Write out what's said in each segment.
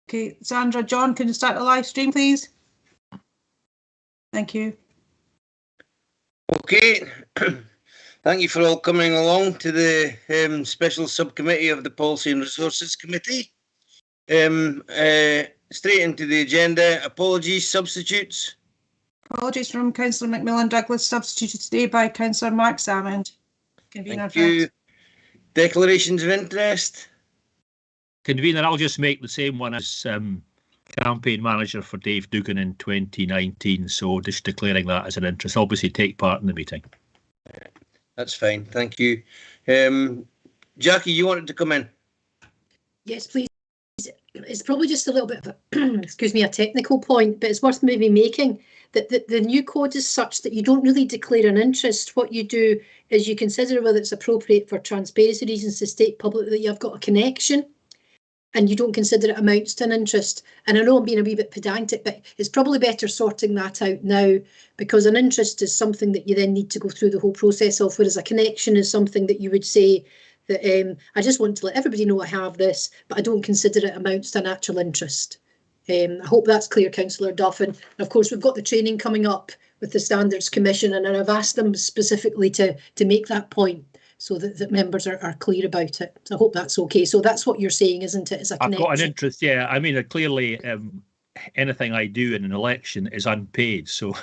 Okay, Sandra, John, can you start the live stream, please? Thank you. Okay. Thank you for all coming along to the special subcommittee of the Policy and Resources Committee. Straight into the agenda. Apologies, substitutes. Apologies from Councillor Macmillan Douglas, substituted today by Councillor Mark Salmond. Thank you. Declarations of interest. Convener, I'll just make the same one as campaign manager for Dave Duggan in 2019. So just declaring that as an interest. Obviously, take part in the meeting. That's fine. Thank you. Jackie, you wanted to come in? Yes, please. It's probably just a little bit of a, excuse me, a technical point, but it's worth maybe making that the new code is such that you don't really declare an interest. What you do is you consider whether it's appropriate for transparency reasons to state publicly that you've got a connection, and you don't consider it amounts to an interest. And I know I'm being a wee bit pedantic, but it's probably better sorting that out now, because an interest is something that you then need to go through the whole process of, whereas a connection is something that you would say that I just want to let everybody know I have this, but I don't consider it amounts to an actual interest. I hope that's clear, Councillor Duff. And of course, we've got the training coming up with the Standards Commission, and I've asked them specifically to make that point, so that members are clear about it. So I hope that's okay. So that's what you're saying, isn't it? Is a connection. I've got an interest, yeah. I mean, clearly, anything I do in an election is unpaid, so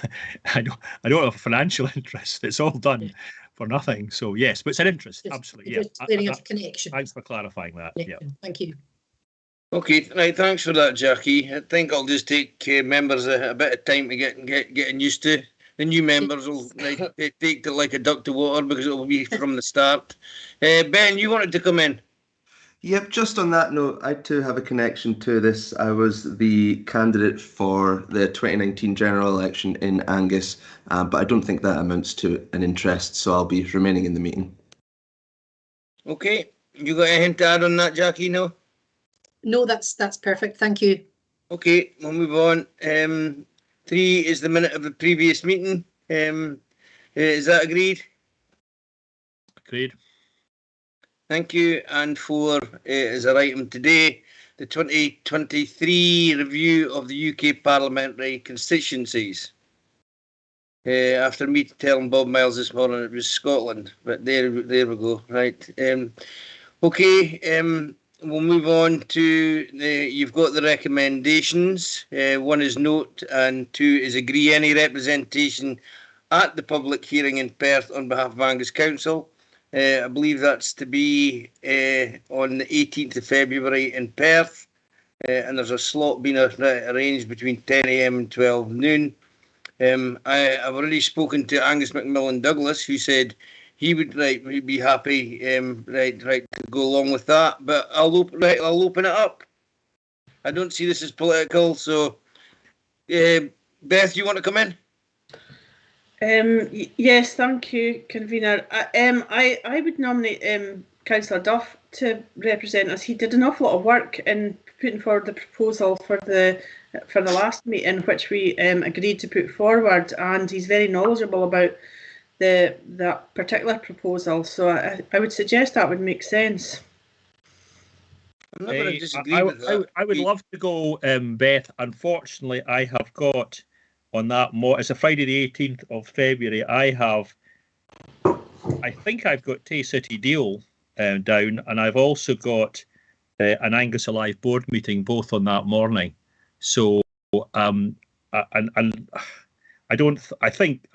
I don't have a financial interest. It's all done for nothing. So yes, but it's an interest, absolutely. Yeah. Clearing up a connection. Thanks for clarifying that. Yeah. Thank you. Okay, right. Thanks for that, Jackie. I think I'll just take members a bit of time to getting used to. The new members will take to like a duck to water, because it will be from the start. Ben, you wanted to come in? Yep, just on that note, I too have a connection to this. I was the candidate for the 2019 general election in Angus, but I don't think that amounts to an interest, so I'll be remaining in the meeting. Okay, you got anything to add on that, Jackie? No? No, that's perfect. Thank you. Okay, we'll move on. 3 is the minute of the previous meeting. Is that agreed? Agreed. Thank you. And 4 is our item today, the 2023 review of the UK parliamentary constituencies. After me telling Bob Miles this morning it was Scotland, but there we go. Right. Okay. We'll move on to you've got the recommendations. 1 is note, and 2 is agree any representation at the public hearing in Perth on behalf of Angus Council. I believe that's to be on the 18th of February in Perth, and there's a slot being arranged between 10 AM and 12 noon. I've already spoken to Angus Macmillan Douglas, who said he would be happy to go along with that, but I'll open it up. I don't see this as political, so Beth, you want to come in? Yes, thank you, convener. I would nominate Councillor Duff to represent us. He did an awful lot of work in putting forward the proposal for the last meeting, which we agreed to put forward, and he's very knowledgeable about that particular proposal. So I would suggest that would make sense. I'm not going to disagree with that. I would love to go, Beth. Unfortunately, I have got on that it's a Friday the 18th of February. I think I've got Tay City Deal down, and I've also got an Angus Alive board meeting both on that morning. So and I think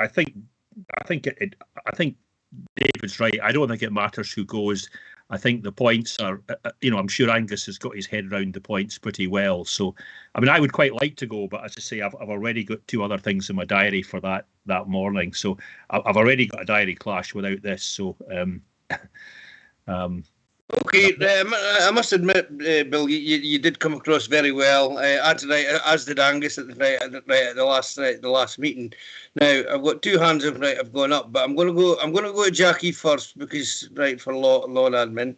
David's right. I don't think it matters who goes. I think the points are, I'm sure Angus has got his head around the points pretty well. So, I mean, I would quite like to go, but as I say, I've already got 2 other things in my diary for that morning. So I've already got a diary clash without this. So, okay, I must admit, Bill, you did come across very well, as did Angus at the last meeting. Now I've got 2 hands have gone up, but I'm going to go to Jackie first, because for law and admin.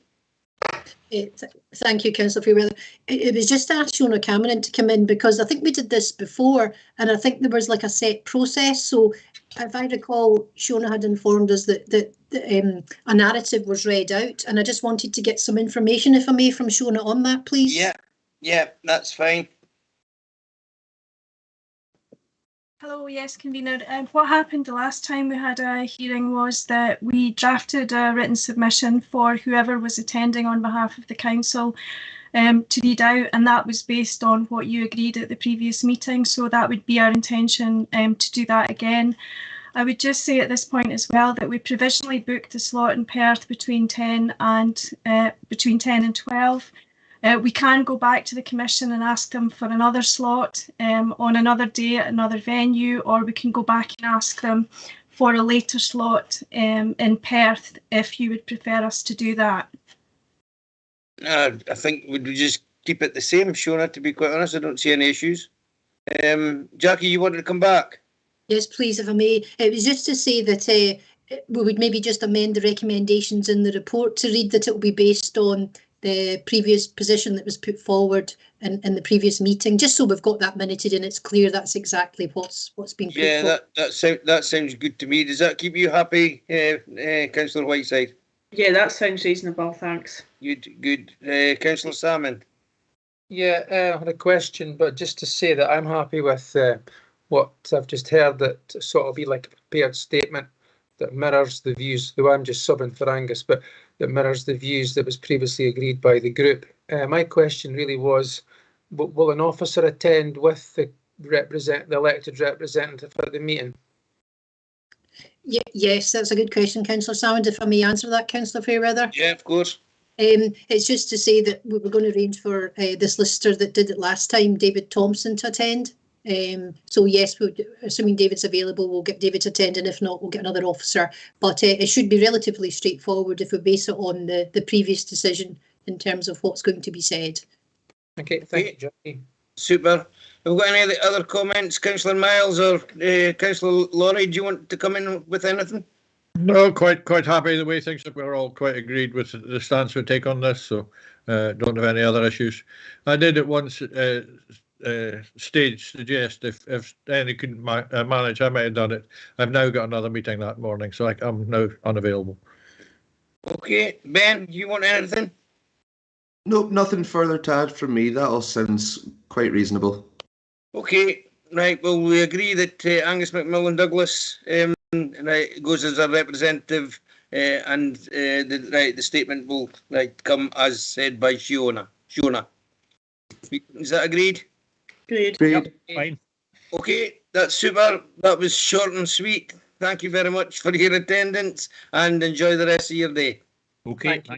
Thank you, Councillor Fairweather. It was just to ask Shona Cameron to come in, because I think we did this before, and I think there was like a set process. So if I recall, Shona had informed us that a narrative was read out, and I just wanted to get some information, if I may, from Shona on that, please. Yeah, that's fine. Hello, yes, convener. What happened the last time we had a hearing was that we drafted a written submission for whoever was attending on behalf of the council to read out, and that was based on what you agreed at the previous meeting. So that would be our intention to do that again. I would just say at this point as well that we provisionally booked a slot in Perth between 10 and 12. We can go back to the Commission and ask them for another slot on another day at another venue, or we can go back and ask them for a later slot in Perth if you would prefer us to do that. I think we'd just keep it the same, Shona, to be quite honest. I don't see any issues. Jackie, you wanted to come back? Yes, please, if I may. It was just to say that we would maybe just amend the recommendations in the report to read that it will be based on the previous position that was put forward in the previous meeting, just so we've got that minuted and it's clear that's exactly what's been put forward. That sounds good to me. Does that keep you happy, Councillor Whiteside? Yeah, that sounds reasonable, thanks. Good. Councillor Salmon? Yeah, I had a question, but just to say that I'm happy with what I've just heard, that sort of be like a prepared statement that mirrors the views, though I'm just subbing for Angus, but that mirrors the views that was previously agreed by the group. My question really was, will an officer attend with the elected representative at the meeting? Yes, that's a good question, Councillor Salmond. If I may answer that, Councillor Fairweather. Yeah, of course. It's just to say that we were going to arrange for the solicitor that did it last time, David Thompson, to attend. So yes, assuming David's available, we'll get David to attend, and if not, we'll get another officer. But it should be relatively straightforward if we base it on the previous decision in terms of what's going to be said. Okay, thank you, Jackie. Super. Have we got any other comments, Councillor Miles or Councillor Laurie? Do you want to come in with anything? No, quite happy the way things are. We're all quite agreed with the stance we take on this, so don't have any other issues. I did at one stage suggest if any couldn't manage, I might have done it. I've now got another meeting that morning, so I'm now unavailable. Okay, Ben, you want anything? Nope, nothing further to add from me. That all sounds quite reasonable. Okay, right. Well, we agree that Angus McMillan Douglas goes as a representative, and the statement will come as said by Shona. Is that agreed? Good. Yep, fine. Okay, that's super. That was short and sweet. Thank you very much for your attendance, and enjoy the rest of your day. Okay, Thank you.